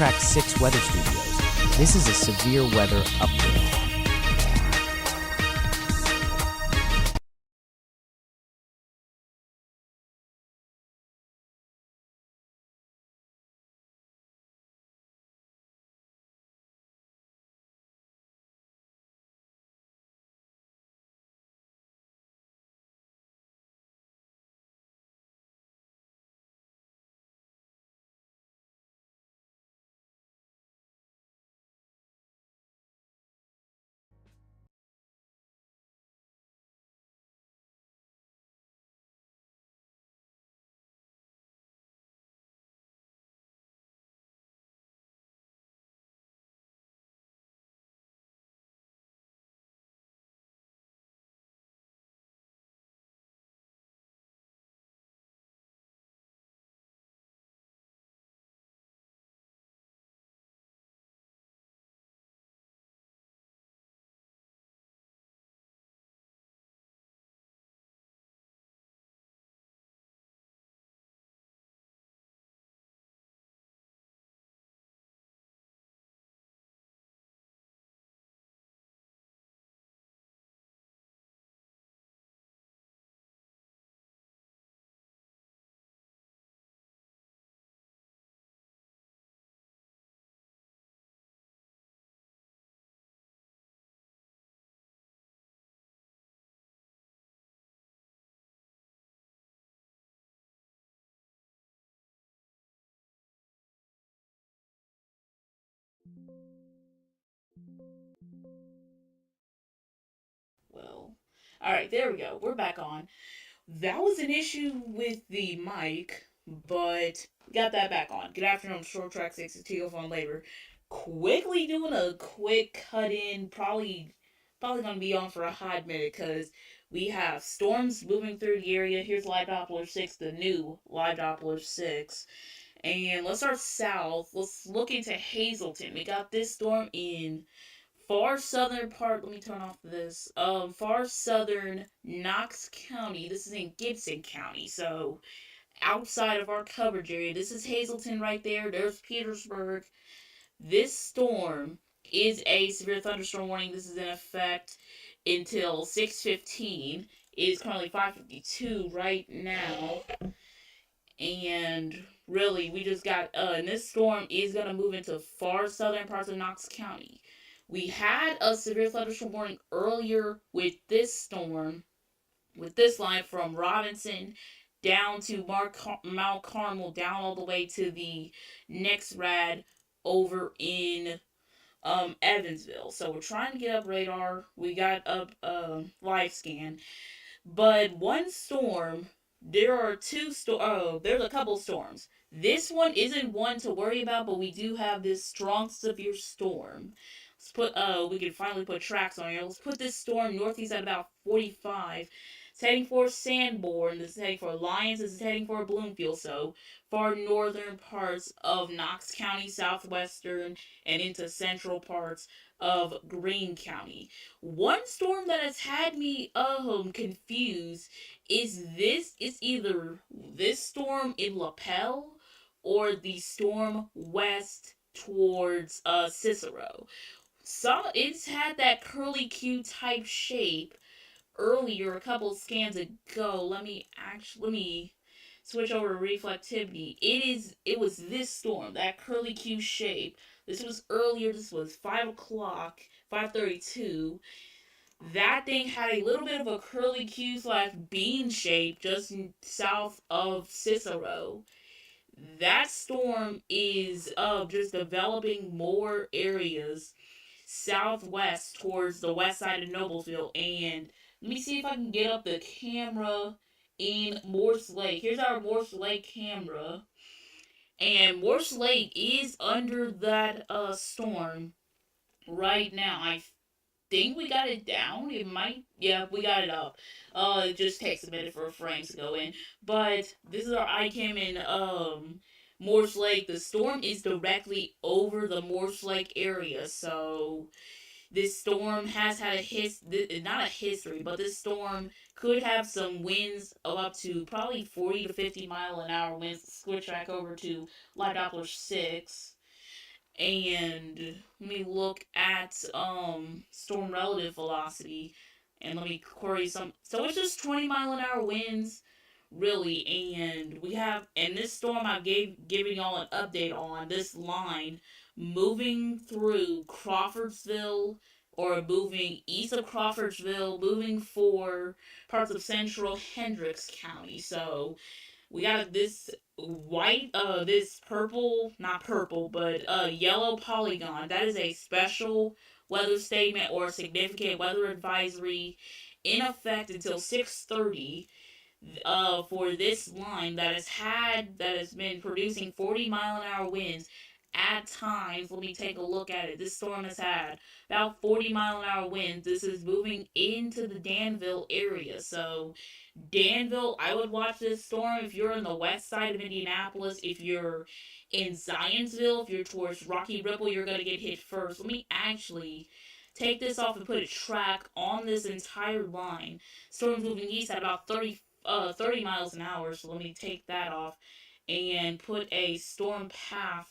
Track 6 Weather Studios. This is a severe weather update. Well, all right, there we go. We're back on. That was an issue with the mic, but got that back on. Good afternoon, Short Track 6 is Tio Phone Labor. Quickly doing a quick cut in, probably gonna be on for a hot minute because we have storms moving through the area. Here's Live Doppler 6, the new Live Doppler 6. And let's start south. Let's look into Hazleton. We got this storm in far southern part. Let me turn off this. Far southern Knox County. This is in Gibson County, so outside of our coverage area. This is Hazleton right there. There's Petersburg. This storm is a severe thunderstorm warning. This is in effect until 6:15. It is currently 5:52 right now, and really we just got and this storm is going to move into far southern parts of Knox County. We had a severe thunderstorm warning earlier with this storm, with this line from Robinson down to Mount Carmel, down all the way to the next rad over in Evansville. So we're trying to get up radar. We got up live scan, but one storm, there are there's a couple storms. This one isn't one to worry about, but we do have this strong severe storm. Let's put we can finally put tracks on here. Let's put this storm northeast at about 45. It's heading for Sanborn. This is heading for Lyons. This is heading for Bloomfield. So far northern parts of Knox County, southwestern, and into central parts of Greene County. One storm that has had me confused is either this storm in Lapel or the storm west towards Cicero. So it's had that curly Q type shape earlier, a couple scans ago. Let me switch over to reflectivity. It was this storm, that curly Q shape. This was earlier, this was 5 o'clock, 5:32. That thing had a little bit of a curly Q slash bean shape just south of Cicero. That storm is just developing more areas southwest towards the west side of Noblesville. And let me see if I can get up the camera in Morse Lake. Here's our Morse Lake camera. And Morse Lake is under that storm right now. I think we got it down. It might, yeah, we got it up. It just takes a minute for frames to go in. But this is our ICAM in Morse Lake. The storm is directly over the Morse Lake area, so this storm has had not a history, but this storm could have some winds of up to probably 40 to 50 mile an hour winds. Switch back over to Live Doppler 6. And let me look at storm relative velocity, and let me query some. So it's just 20-mile-an-hour winds, really. And we have, in this storm, I giving y'all an update on this line moving through Crawfordsville, or moving east of Crawfordsville, moving for parts of central Hendricks County. So we got this white, this purple, not purple, but yellow polygon. That is a special weather statement or significant weather advisory in effect until 6:30, for this line that has been producing 40-mile-an-hour winds at times. Let me take a look at it. This storm has had about 40-mile-an-hour winds. This is moving into the Danville area. So Danville, I would watch this storm if you're in the west side of Indianapolis. If you're in Zionsville, if you're towards Rocky Ripple, you're going to get hit first. Let me actually take this off and put a track on this entire line. Storm's moving east at about 30 miles an hour. So let me take that off and put a storm path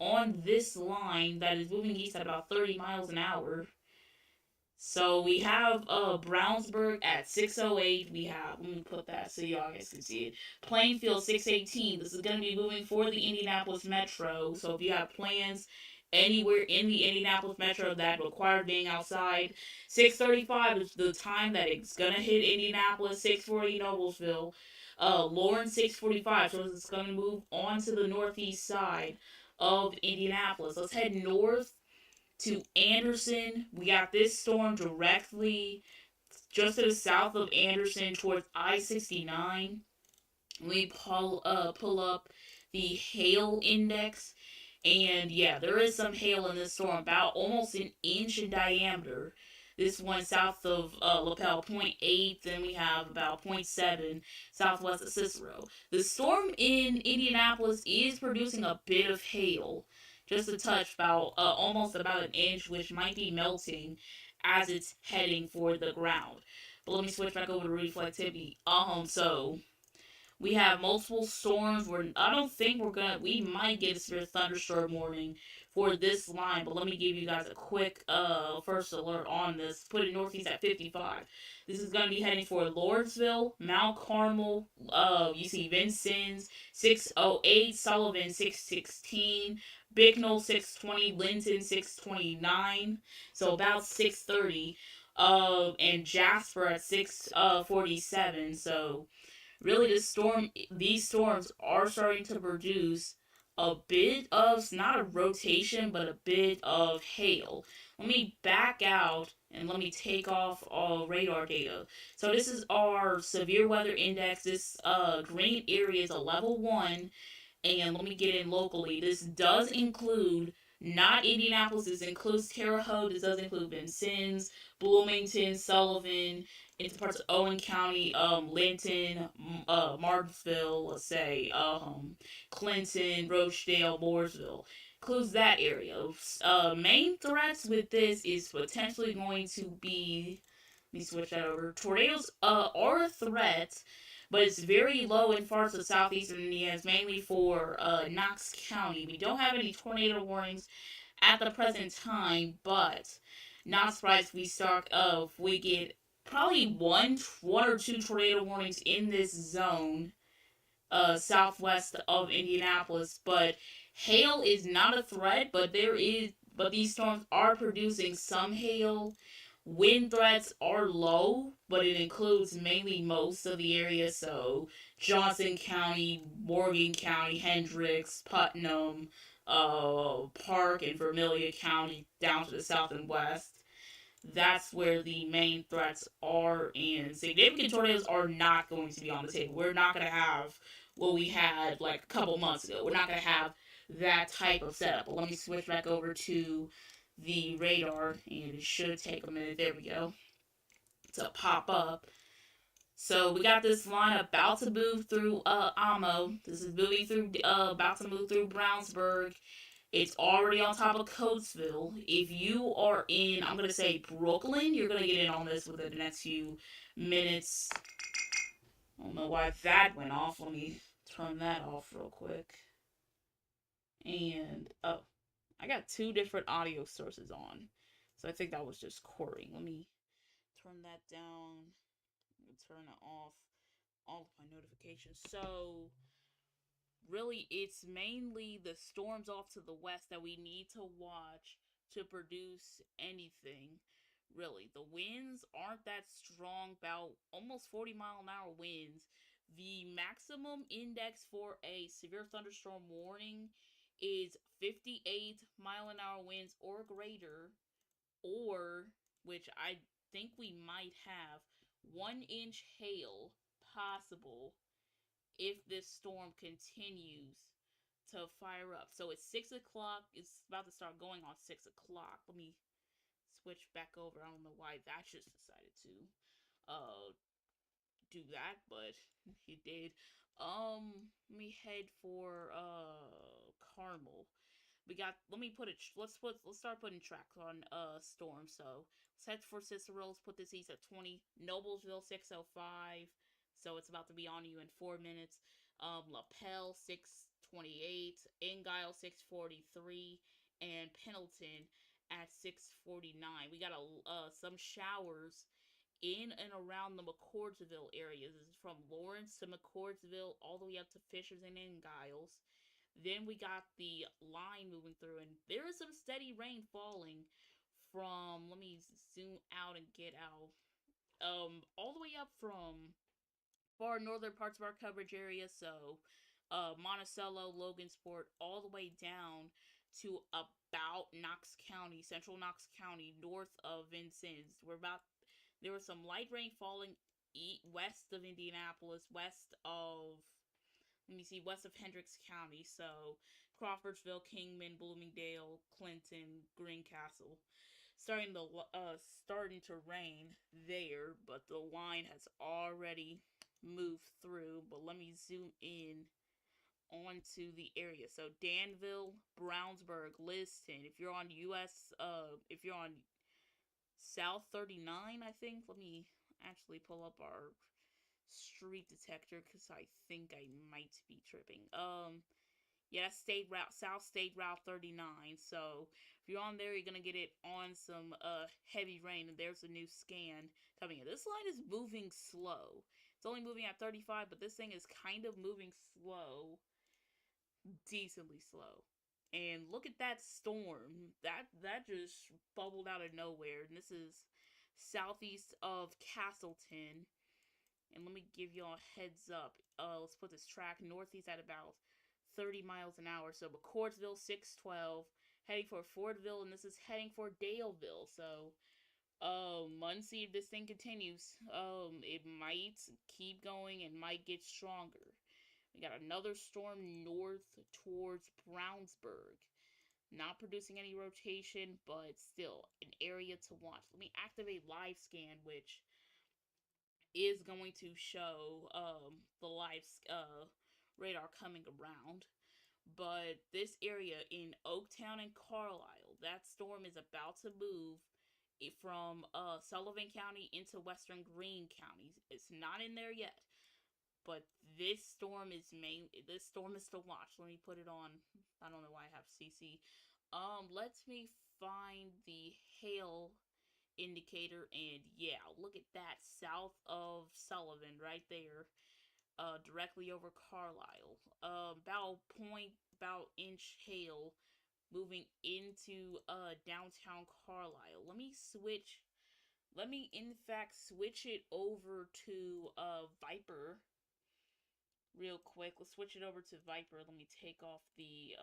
on this line that is moving east at about 30 miles an hour. So we have Brownsburg at 608. We have, let me put that so y'all guys can see it. Plainfield 618. This is going to be moving for the Indianapolis Metro. So if you have plans anywhere in the Indianapolis Metro that require being outside, 635 is the time that it's going to hit Indianapolis. 640 Noblesville. Lawrence 645. So it's going to move on to the northeast side of Indianapolis. Let's head north to Anderson. We got this storm directly just to the south of Anderson towards I-69. We pull up the hail index, and yeah, there is some hail in this storm, about almost an inch in diameter. This one south of Lapel, point 0.8. Then we have about 0.7 southwest of Cicero. The storm in Indianapolis is producing a bit of hail, just a touch, about almost about an inch, which might be melting as it's heading for the ground. But let me switch back over to reflectivity. So we have multiple storms. I don't think we might get a severe thunderstorm warning for this line, but let me give you guys a quick first alert on this. Put it northeast at 55. This is going to be heading for Lawrenceville, Mount Carmel. You see Vincennes 608, Sullivan 616, Bicknell 620, Linton 629. So about 630. And Jasper at 647. So really these storms are starting to produce a bit of, not a rotation, but a bit of hail. Let me back out and let me take off all radar data. So this is our severe weather index. This green area is a level 1, and let me get in locally. This does include not Indianapolis. This includes Terre Haute. This does include Vincennes, Bloomington, Sullivan, into parts of Owen County, Linton, Martinsville, let's say, Clinton, Rochdale, Mooresville. Includes that area. Main threats with this is potentially going to be, let me switch that over. Tornadoes are a threat, but it's very low in parts of southeastern Indiana. It's mainly for Knox County. We don't have any tornado warnings at the present time, but not surprised if we get probably one or two tornado warnings in this zone, southwest of Indianapolis. But hail is not a threat, but these storms are producing some hail. Wind threats are low, but it includes mainly most of the area. So Johnson County, Morgan County, Hendricks, Putnam, Park, and Vermilion County down to the south and west. That's where the main threats are, and significant tornadoes are not going to be on the table. We're not going to have what we had like a couple months ago. We're not going to have that type of setup. But let me switch back over to the radar, and it should take a minute. There we go. To pop up. So we got this line about to move through Amo. This is moving through about to move through Brownsburg. It's already on top of Coatesville. If you are in, I'm going to say Brooklyn, you're going to get in on this within the next few minutes. I don't know why that went off. Let me turn that off real quick. And, oh, I got two different audio sources on. So I think that was just Corey. Let me turn that down. Turn it off. All of my notifications. So really, it's mainly the storms off to the west that we need to watch to produce anything. Really, the winds aren't that strong, about almost 40-mile-an-hour winds. The maximum index for a severe thunderstorm warning is 58-mile-an-hour winds or greater, or, which I think we might have, 1-inch hail possible if this storm continues to fire up. So it's 6 o'clock. It's about to start going on 6 o'clock. Let me switch back over. I don't know why that just decided to uh do that, but he did. Let me head for Carmel. We got, let me put it, let's start putting tracks on storm. So let's head for Cicero. Let's put this east at 20. Noblesville 605. So it's about to be on you in 4 minutes. Lapel 628, Engile 643, and Pendleton at 649. We got some showers in and around the McCordsville area. This is from Lawrence to McCordsville, all the way up to Fishers and Ingiles. Then we got the line moving through, and there is some steady rain falling from, let me zoom out and get out, all the way up from far northern parts of our coverage area, so Monticello, Logansport, all the way down to about Knox County, central Knox County, north of Vincennes. There was some light rain falling west of Indianapolis, west of, let me see, west of Hendricks County, so Crawfordsville, Kingman, Bloomingdale, Clinton, Greencastle. Starting to rain there, but the line has already moved through. But let me zoom in onto the area. So Danville, Brownsburg, Liston. If you're on if you're on South 39, I think. Let me actually pull up our street detector because I think I might be tripping. Yeah, that's State Route, South State Route 39. So if you're on there, you're gonna get it on some heavy rain, and there's a new scan coming in. This line is moving slow. It's only moving at 35, but this thing is kind of moving slow, decently slow. And look at that storm. That just bubbled out of nowhere. And this is southeast of Castleton. And let me give y'all a heads up. Let's put this track northeast at about 30 miles an hour. So McCordsville 612, heading for Fordville, and this is heading for Daleville. So Muncie, if this thing continues, it might keep going and might get stronger. We got another storm north towards Brownsburg. Not producing any rotation, but still an area to watch. Let me activate live scan, which is going to show the live radar coming around. But this area in Oaktown and Carlisle, that storm is about to move from Sullivan County into western Greene County. It's not in there yet, but this storm is to watch. Let me put it on. I don't know why I have CC. Let me find the hail indicator, and yeah, look at that, south of Sullivan right there, directly over Carlisle. About inch hail moving into downtown Carlisle. Let me in fact switch it over to Viper real quick. Let's switch it over to Viper. Let me take off the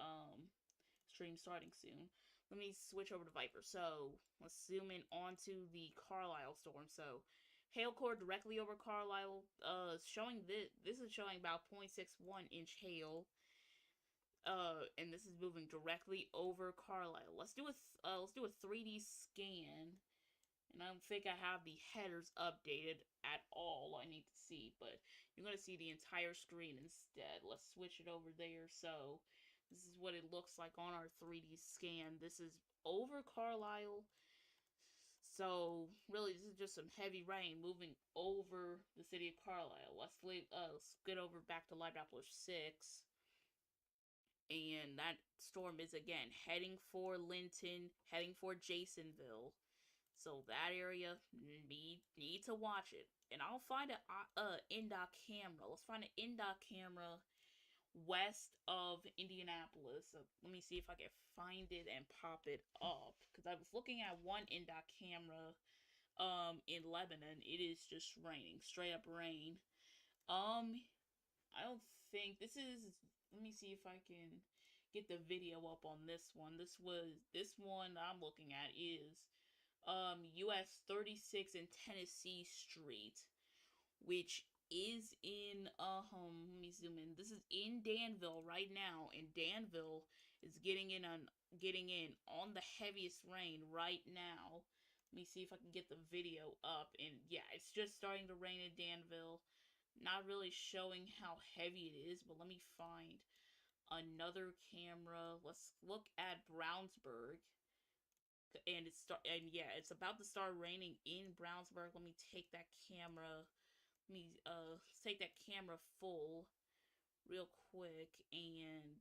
stream starting soon. Let me switch over to Viper. So let's zoom in onto the Carlisle storm. So hail core directly over Carlisle. Showing this is showing about 0.61 inch hail. And this is moving directly over Carlisle. Let's do a 3D scan. And I don't think I have the headers updated at all. I need to see, but you're gonna see the entire screen instead. Let's switch it over there. So this is what it looks like on our 3D scan. This is over Carlisle. So really, this is just some heavy rain moving over the city of Carlisle. Let's get over back to Live Doppler 6. And that storm is again heading for Linton, heading for Jasonville. So that area need to watch it. And I'll find a NDOT camera. Let's find an NDOT camera west of Indianapolis. So let me see if I can find it and pop it up. Because I was looking at one NDOT camera in Lebanon. It is just raining. Straight up rain. Um I don't think this is. Let me see if I can get the video up on this one. This one I'm looking at is US 36 and Tennessee Street, which is in let me zoom in. This is in Danville right now, and Danville is getting in on the heaviest rain right now. Let me see if I can get the video up, and yeah, it's just starting to rain in Danville. Not really showing how heavy it is, but let me find another camera. Let's look at Brownsburg. And yeah, it's about to start raining in Brownsburg. Let me take that camera. Let me take that camera full real quick, and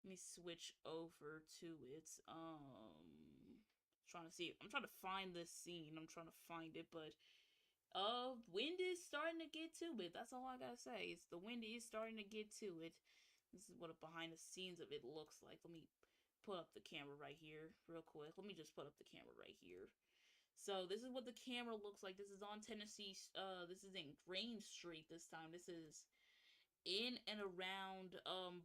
let me switch over to it. Trying to see. I'm trying to find this scene. I'm trying to find it, but wind is starting to get to it. That's all I gotta say. Is the wind is starting to get to it. This is what a behind the scenes of it looks like. Let me put up the camera right here real quick. Let me just put up the camera right here. So this is what the camera looks like. This is on Tennessee. This is in Green Street this time. This is in and around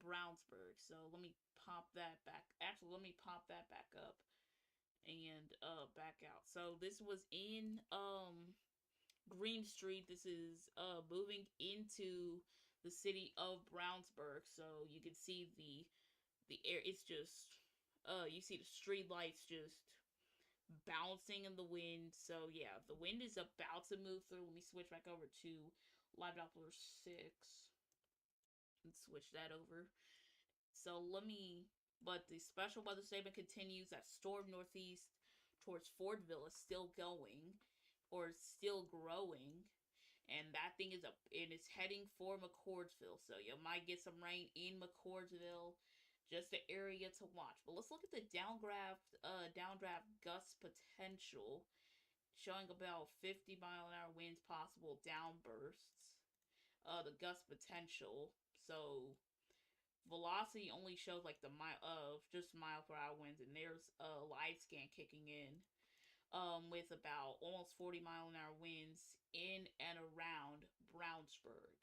Brownsburg. So let me pop that back. Actually, let me pop that back up and back out. So this was in Green Street. This is moving into the city of Brownsburg. So you can see the air. It's just you see the street lights just bouncing in the wind. So yeah, the wind is about to move through. Let me switch back over to Live Doppler 6 and switch that over. So let me. But the special weather statement continues that storm northeast towards Fordville is still going, or still growing, and that thing is up and it's heading for McCordsville. So you might get some rain in McCordsville, just the area to watch. But let's look at the downdraft gust potential, showing about 50-mile-an-hour winds possible downbursts. The gust potential. So velocity only shows like the mile of just mile per hour winds, and there's a live scan kicking in with about almost 40-mile-an-hour winds in and around Brownsburg.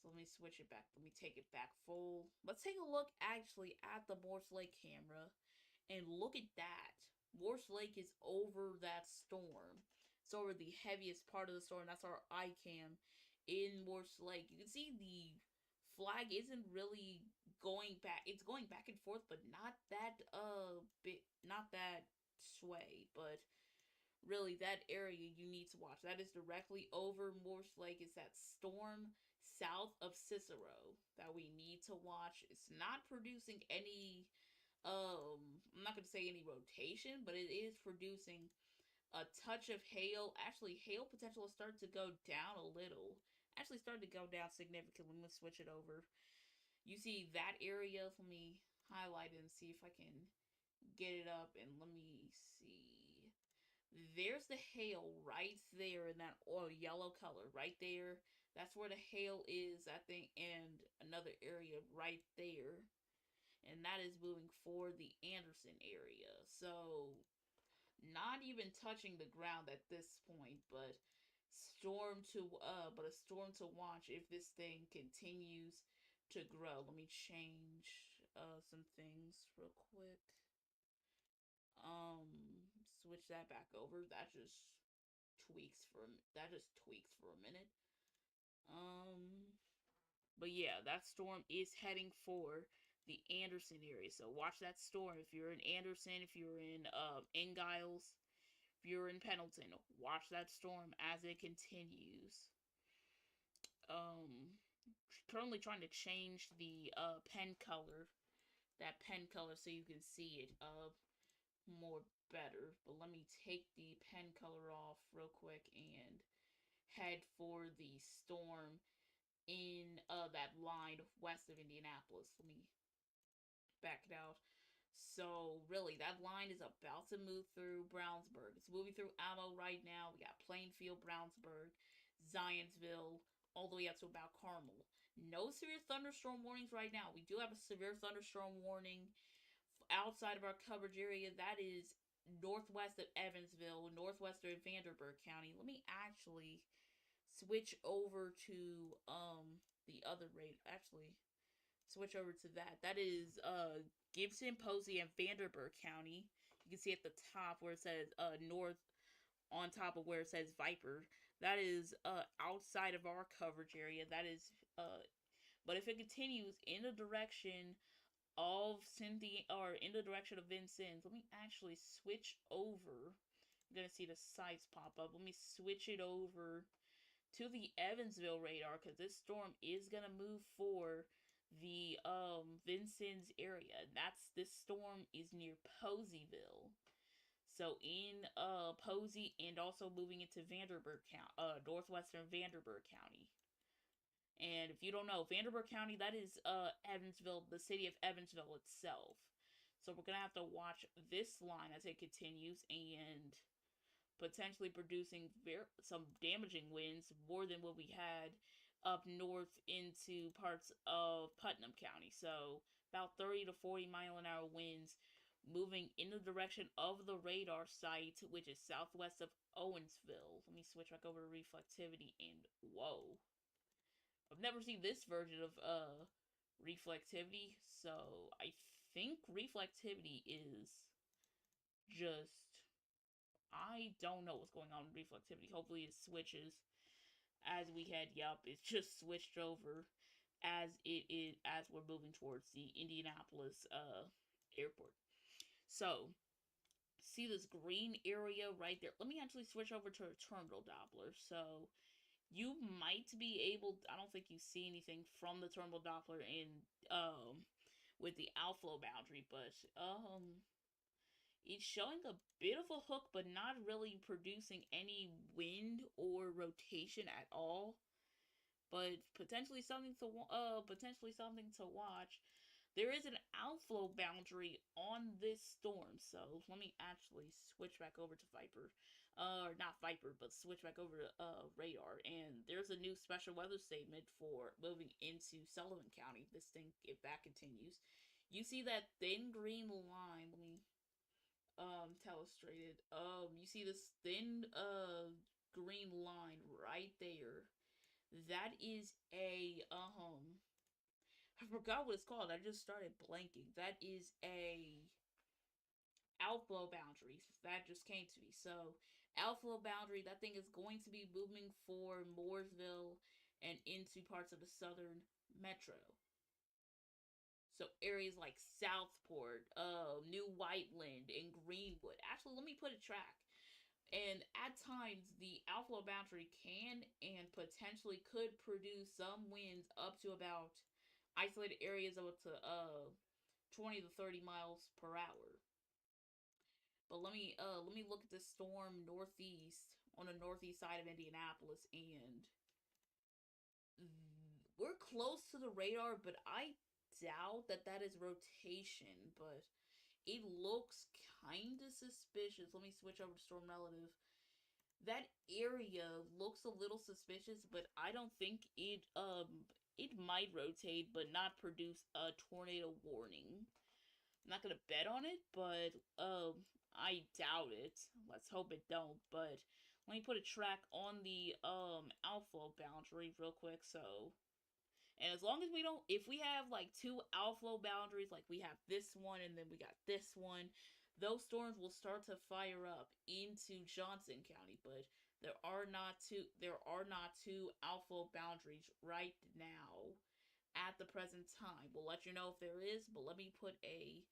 So let me switch it back. Let me take it back full. Let's take a look actually at the Morse Lake camera and look at that. Morse Lake is over that storm. It's over the heaviest part of the storm. That's our iCam in Morse Lake. You can see the flag isn't really going back. It's going back and forth, but not that not that sway, but really that area you need to watch. That is directly over Morse Lake. It's that storm south of Cicero that we need to watch. It's not producing any I'm not gonna say any rotation, but it is producing a touch of hail. Actually, hail potential is starting to go down a little. Actually started to go down significantly. Let me switch it over. You see that area. Let me highlight it and see if I can get it up, and let me see. There's the hail right there in that oil yellow color right there. That's where the hail is, I think, and another area right there. And that is moving for the Anderson area. So not even touching the ground at this point, but a storm to watch if this thing continues to grow. Let me change some things real quick. Switch that back over. That just tweaks for a minute. But yeah, that storm is heading for the Anderson area. So watch that storm. If you're in Anderson, if you're in Ingiles, if you're in Pendleton, watch that storm as it continues. Um Currently trying to change the pen color. That pen color so you can see it more better. But let me take the pen color off real quick and head for the storm in that line west of Indianapolis. Let me back it out. So really, that line is about to move through Brownsburg. It's moving through Alamo right now. We got Plainfield, Brownsburg, Zionsville, all the way up to about Carmel. No severe thunderstorm warnings right now. We do have a severe thunderstorm warning outside of our coverage area. That is northwest of Evansville, northwestern Vanderburgh County. Let me actually switch over to the other rate. Actually, switch over to that. That is Gibson, Posey, and Vanderburgh County. You can see at the top where it says north, on top of where it says Viper. That is outside of our coverage area. That is but if it continues in the direction of Cynthia, or in the direction of Vincennes, let me actually switch over. I'm gonna see the sites pop up. Let me switch it over to the Evansville radar, because this storm is gonna move for the Vincennes area. This storm is near Poseyville. So in Posey, and also moving into Vanderburgh County, northwestern Vanderburgh County. And if you don't know, Vanderburgh County, that is Evansville, the city of Evansville itself. So we're gonna have to watch this line as it continues, and potentially producing some damaging winds, more than what we had up north into parts of Putnam County. So about 30 to 40-mile-an-hour winds moving in the direction of the radar site, which is southwest of Owensville. Let me switch back over to reflectivity, and whoa. I've never seen this version of reflectivity, so I think reflectivity is just, I don't know what's going on with reflectivity. Hopefully it switches as we head. Yup, it's just switched over as we're moving towards the Indianapolis airport. So see this green area right there. Let me actually switch over to a terminal Doppler. So you might be able, I don't think you see anything from the terminal Doppler in with the outflow boundary, but it's showing a bit of a hook, but not really producing any wind or rotation at all. But potentially something to watch. There is an outflow boundary on this storm, so let me actually switch back over to Viper, or not Viper, but switch back over to radar. And there's a new special weather statement for moving into Sullivan County. This thing, if that continues, you see that thin green line. Let me telestrated. You see this thin green line right there. That is a I forgot what it's called. I just started blanking. That is a outflow boundary. That just came to me. So outflow boundary, that thing is going to be moving for Mooresville and into parts of the southern metro. So areas like Southport, New Whiteland, and Greenwood. Actually, let me put a track. And at times, the outflow boundary can and potentially could produce some winds up to about isolated areas of up to 20 to 30 miles per hour. But let me look at the storm northeast, on the northeast side of Indianapolis, and we're close to the radar, but I doubt that is rotation, but it looks kind of suspicious. Let me switch over to storm relative. That area looks a little suspicious, but I don't think it might rotate but not produce a tornado warning. I'm not gonna bet on it, but I doubt it. Let's hope it don't. But let me put a track on the outflow boundary real quick. So, and as long as we don't, if we have like two outflow boundaries, like we have this one and then we got this one, those storms will start to fire up into Johnson County. But there are not two outflow boundaries right now at the present time. We'll let you know if there is, but let me put a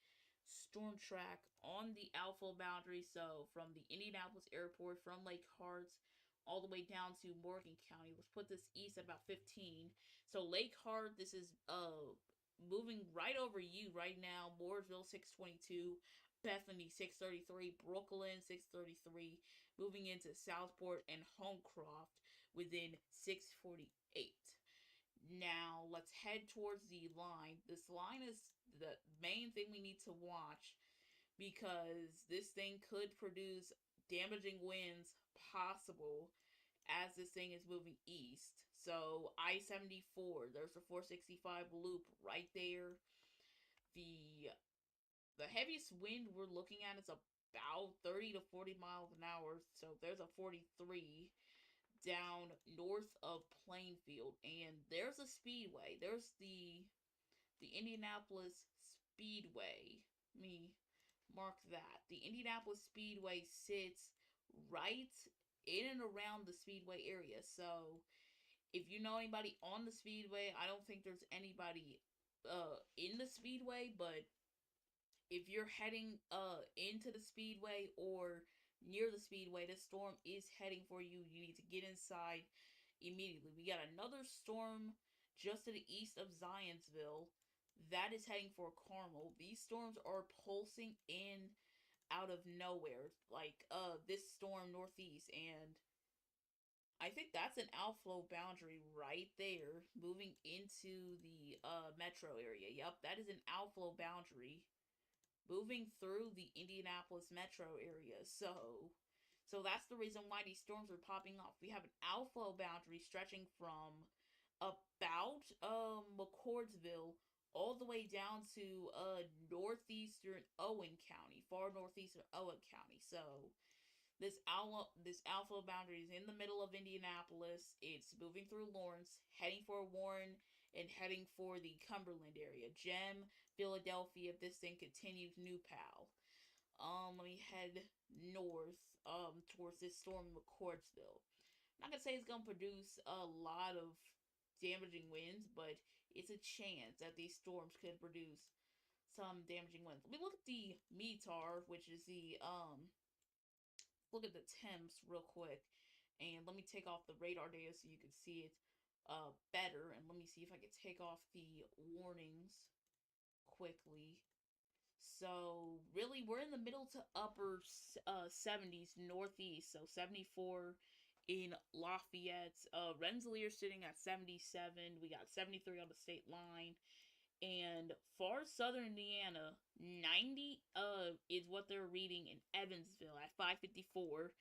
storm track on the outflow boundary. So from the Indianapolis airport, from Lake Hart, all the way down to Morgan County. Let's put this east at about 15. So Lake Hart, this is moving right over you right now. Mooresville 622, Bethany 633, Brooklyn 633, moving into Southport and Homecroft within 648. Now let's head towards the line. This line is the main thing we need to watch because this thing could produce damaging winds possible as this thing is moving east. So I-74, there's a 465 loop right there. The the heaviest wind we're looking at is about 30 to 40 miles an hour. So there's a 43 down north of Plainfield, and there's a speedway. There's the Indianapolis Speedway. Let me mark that. The Indianapolis Speedway sits right in and around the Speedway area. So if you know anybody on the Speedway, I don't think there's anybody in the Speedway, but if you're heading into the Speedway or near the Speedway, this storm is heading for you. You need to get inside immediately. We got another storm just to the east of Zionsville that is heading for Carmel. These storms are pulsing in out of nowhere, like this storm northeast, and I think that's an outflow boundary right there, moving into the metro area. Yep, that is an outflow boundary moving through the Indianapolis metro area. So that's the reason why these storms are popping off. We have an outflow boundary stretching from about McCordsville all the way down to northeastern Owen County, far northeastern Owen County. So this outflow boundary is in the middle of Indianapolis. It's moving through Lawrence, heading for Warren, and heading for the Cumberland area. Gem, Philadelphia, if this thing continues, New Pal. Let me head north, towards this storm in McCordsville. I'm not gonna say it's gonna produce a lot of damaging winds, but it's a chance that these storms could produce some damaging winds. Let me look at the METAR, which is the look at the temps real quick, and let me take off the radar data so you can see it better, and let me see if I can take off the warnings quickly. So really we're in the middle to upper 70s northeast, so 74 in Lafayette. Rensselaer sitting at 77. We got 73 on the state line, and far southern Indiana, 90 is what they're reading in Evansville at 554.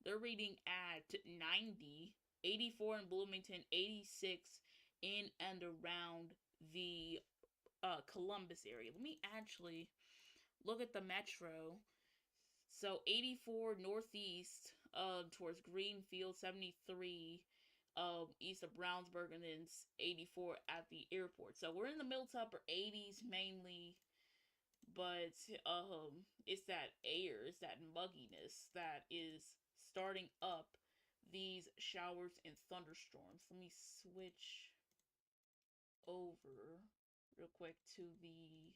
They're reading at 90, 84 in Bloomington, 86 in and around the Columbus area. Let me actually look at the metro. So 84 northeast towards Greenfield, 73 east of Brownsburg, and then 84 at the airport. So we're in the middle to upper 80s mainly, but it's that air, it's that mugginess that is starting up these showers and thunderstorms. Let me switch over real quick to the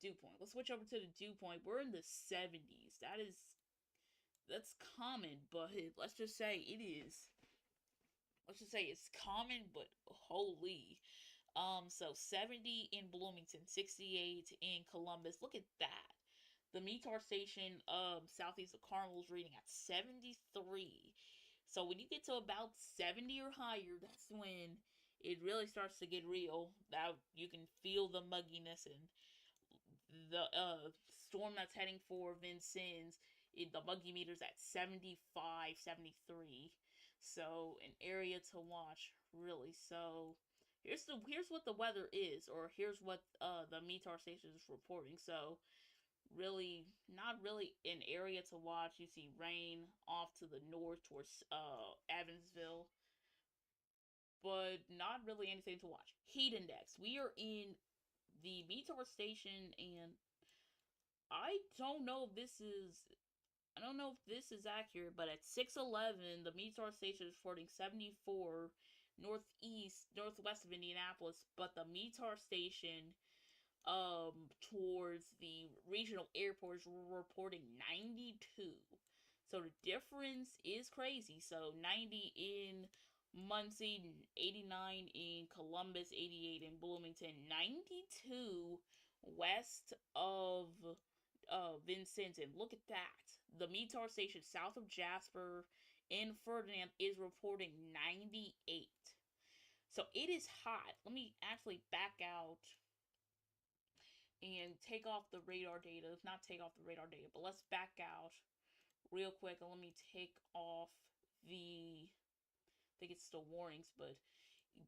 dew point. Let's switch over to the dew point. We're in the 70s. That's common, but let's just say it is. Let's just say it's common, but holy. So 70 in Bloomington, 68 in Columbus. Look at that. The METAR station southeast of Carmel is reading at 73. So when you get to about 70 or higher, that's when it really starts to get real. That you can feel the mugginess, and the storm that's heading for Vincennes, the buggy meter's at 75, 73. So an area to watch, really. So here's what the weather is, or here's what the METAR station is reporting. So really not really an area to watch. You see rain off to the north towards Evansville, but not really anything to watch. Heat index. We are in the METAR station, and I don't know if this is accurate, but at 6:11, the METAR station is reporting 74 northwest of Indianapolis, but the METAR station towards the regional airports were reporting 92. So the difference is crazy. So 90 in Muncie, 89 in Columbus, 88 in Bloomington, 92 west of Vincennes. And look at that. The METAR station south of Jasper in Ferdinand is reporting 98. So it is hot. Let me actually back out and take off the radar data. Not take off the radar data, but let's back out real quick and let me take off the, I think it's still warnings, but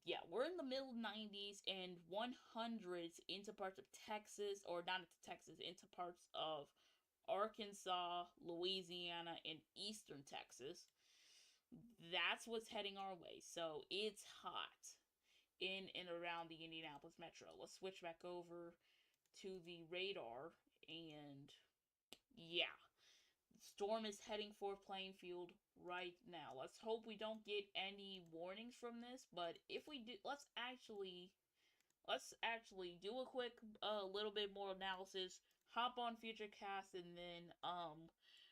yeah, we're in the middle 90s and 100s into parts of Texas, or not into Texas, into parts of Arkansas, Louisiana, and eastern Texas. That's what's heading our way. So it's hot in and around the Indianapolis metro. Let's switch back over to the radar, and yeah, storm is heading for Plainfield right now. Let's hope we don't get any warnings from this, but if we do, let's actually do a quick little bit more analysis, hop on Futurecast, and then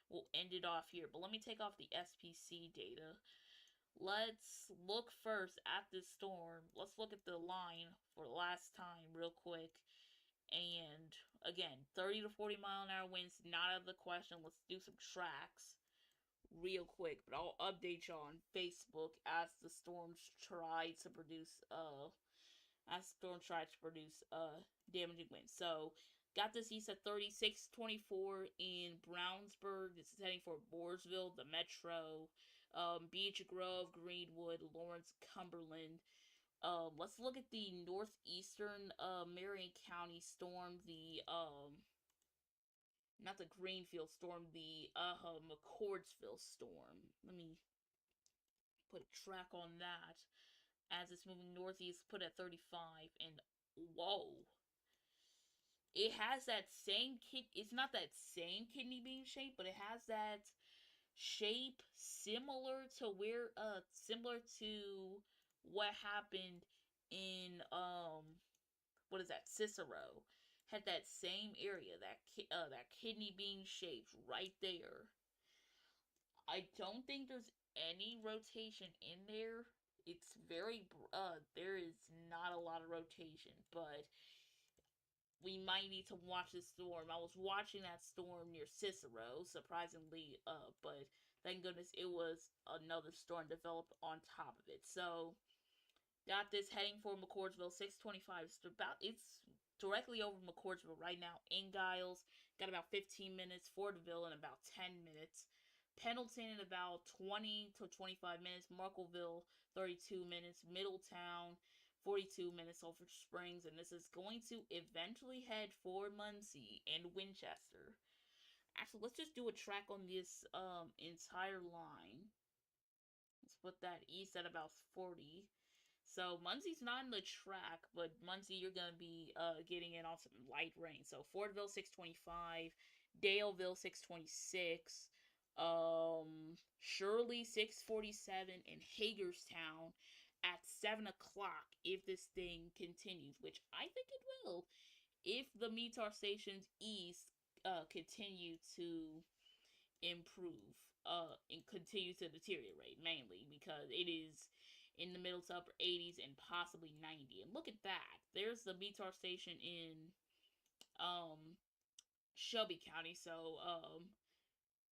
we'll end it off here. But let me take off the SPC data. Let's look first at this storm. Let's look at the line for the last time real quick. And again, 30 to 40 mile an hour winds, not out of the question. Let's do some tracks real quick, but I'll update y'all on Facebook as the storms try to produce damaging winds. So got this east at 3624 in Brownsburg. This is heading for Mooresville, the metro, Beech Grove, Greenwood, Lawrence, Cumberland. Let's look at the northeastern Marion County storm, the not the Greenfield storm, the McCordsville storm. Let me put a track on that as it's moving northeast, put at 35, and whoa. It has that same it's not that same kidney bean shape, but it has that shape similar to what happened in what is that, Cicero. Had that same area, that kidney bean shape right there. I don't think there's any rotation in there. It's very there is not a lot of rotation, but we might need to watch this storm. I was watching that storm near Cicero, surprisingly, but thank goodness it was another storm developed on top of it. So got this heading for McCordsville, 625. It's directly over McCordsville right now. In Giles, got about 15 minutes. Fordville in about 10 minutes. Pendleton in about 20 to 25 minutes. Markville, 32 minutes. Middletown, 42 minutes. Sulphur Springs, and this is going to eventually head for Muncie and Winchester. Actually, let's just do a track on this entire line. Let's put that east at about 40. So Muncie's not in the track, but Muncie, you're gonna be getting in on some light rain. So Fordville 625, Daleville 626, Shirley 647, and Hagerstown at 7 o'clock if this thing continues, which I think it will, if the METAR stations east continue to improve and continue to deteriorate, mainly because it is in the middle to upper 80s and possibly 90. And look at that, there's the METAR station in um Shelby County. So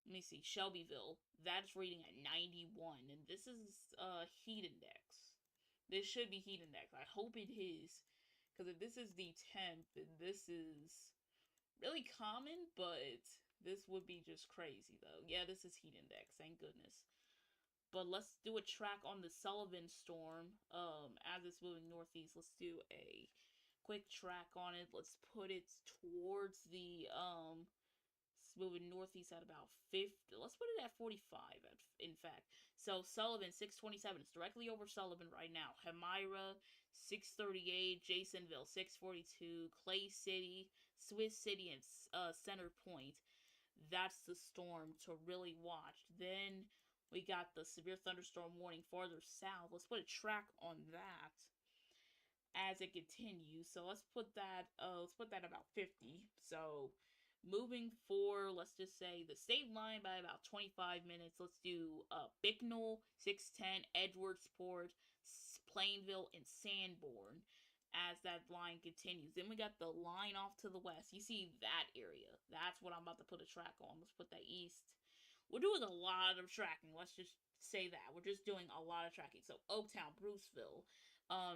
let me see, Shelbyville, that's reading at 91, and this is heat index. This should be heat index. I hope it is, because if this is the temp, then this is really common, but this would be just crazy though. Yeah, this is heat index, thank goodness. But let's do a track on the Sullivan storm. As it's moving northeast, let's do a quick track on it. Let's put it towards the it's moving northeast at about 50. Let's put it at 45, in fact. So Sullivan, 627. It's directly over Sullivan right now. Hamira, 638. Jasonville, 642. Clay City, Swiss City, and Center Point. That's the storm to really watch. Then we got the severe thunderstorm warning farther south. Let's put a track on that as it continues. So let's put that about 50. So moving forward, let's just say the state line by about 25 minutes. Let's do Bicknell, 610, Edwardsport, Plainville, and Sanborn as that line continues. Then we got the line off to the west. You see that area. That's what I'm about to put a track on. Let's put that east. We're doing a lot of tracking. Let's just say that. We're just doing a lot of tracking. So Oaktown, Bruceville,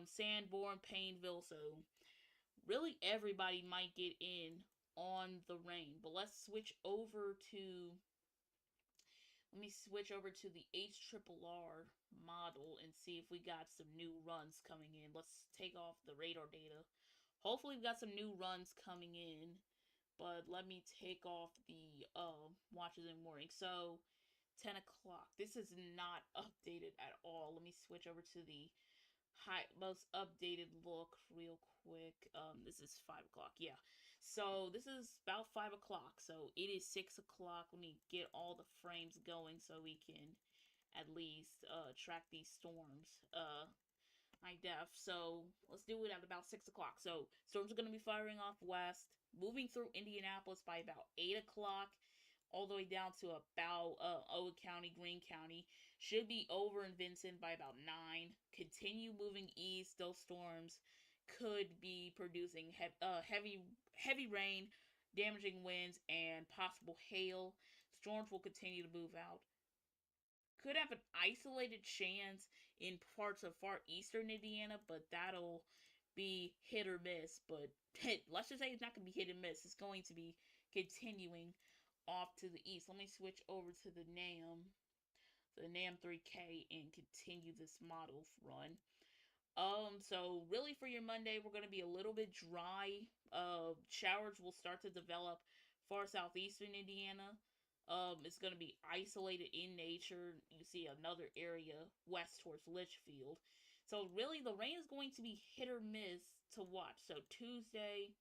Sanborn, Painville. So really everybody might get in on the rain. But let me switch over to the HRRR model and see if we got some new runs coming in. Let's take off the radar data. Hopefully we got some new runs coming in. But let me take off the watches and warning. So 10 o'clock. This is not updated at all. Let me switch over to the most updated look real quick. This is 5 o'clock. Yeah, so this is about 5 o'clock. So it is 6 o'clock. Let me get all the frames going so we can at least track these storms high def. So let's do it at about 6 o'clock. So storms are going to be firing off west, moving through Indianapolis by about 8 o'clock, all the way down to about Owen County, Greene County. Should be over in Vincent by about 9. Continue moving east. Those storms could be producing heavy rain, damaging winds, and possible hail. Storms will continue to move out. Could have an isolated chance in parts of far eastern Indiana, but that'll be hit or miss. But let's just say it's not going to be hit and miss. It's going to be continuing off to the east. Let me switch over to the NAM 3K, and continue this model run. So really for your Monday, we're going to be a little bit dry. Showers will start to develop far southeastern Indiana. It's going to be isolated in nature. You see another area west towards Litchfield. So really the rain is going to be hit or miss to watch. So Tuesday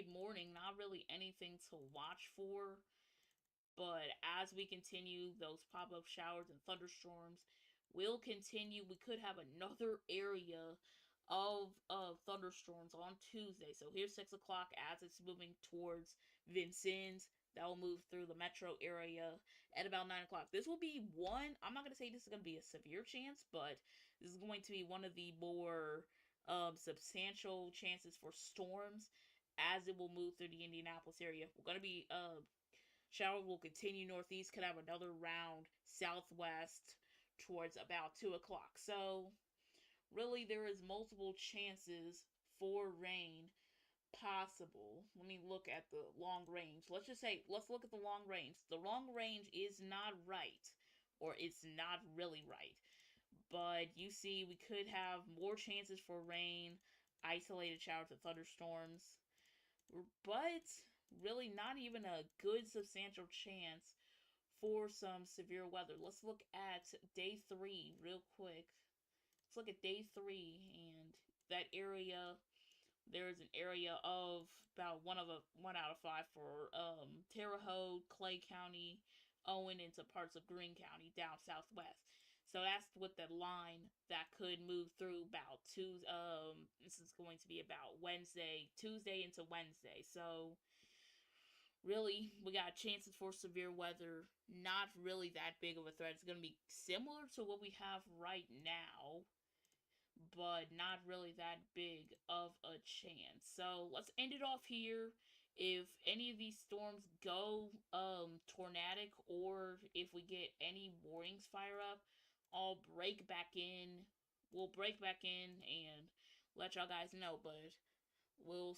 morning, not really anything to watch for. But as we continue, those pop-up showers and thunderstorms will continue. We could have another area of thunderstorms on Tuesday. So here's 6 o'clock as it's moving towards Vincennes. That will move through the metro area at about 9 o'clock. This will be one. I'm not gonna say this is gonna be a severe chance, but this is going to be one of the more substantial chances for storms as it will move through the Indianapolis area. We're gonna be shower will continue northeast, could have another round southwest towards about 2 o'clock. So, really, there is multiple chances for rain possible. Let me look at the long range. Let's look at the long range. The long range is not right, or it's not really right. But you see, we could have more chances for rain, isolated showers and thunderstorms. But really not even a good substantial chance for some severe weather. Let's look at day 3 real quick. Let's look at day 3, and that area, there's an area of about 1 out of 5 for Terre Haute, Clay County, Owen into parts of Greene County down southwest. So that's with the line that could move through about this is going to be about Tuesday into Wednesday. So really, we got chances for severe weather. Not really that big of a threat. It's going to be similar to what we have right now, but not really that big of a chance. So let's end it off here. If any of these storms go tornadic, or if we get any warnings fire up, I'll break back in. We'll break back in and let y'all guys know, but we'll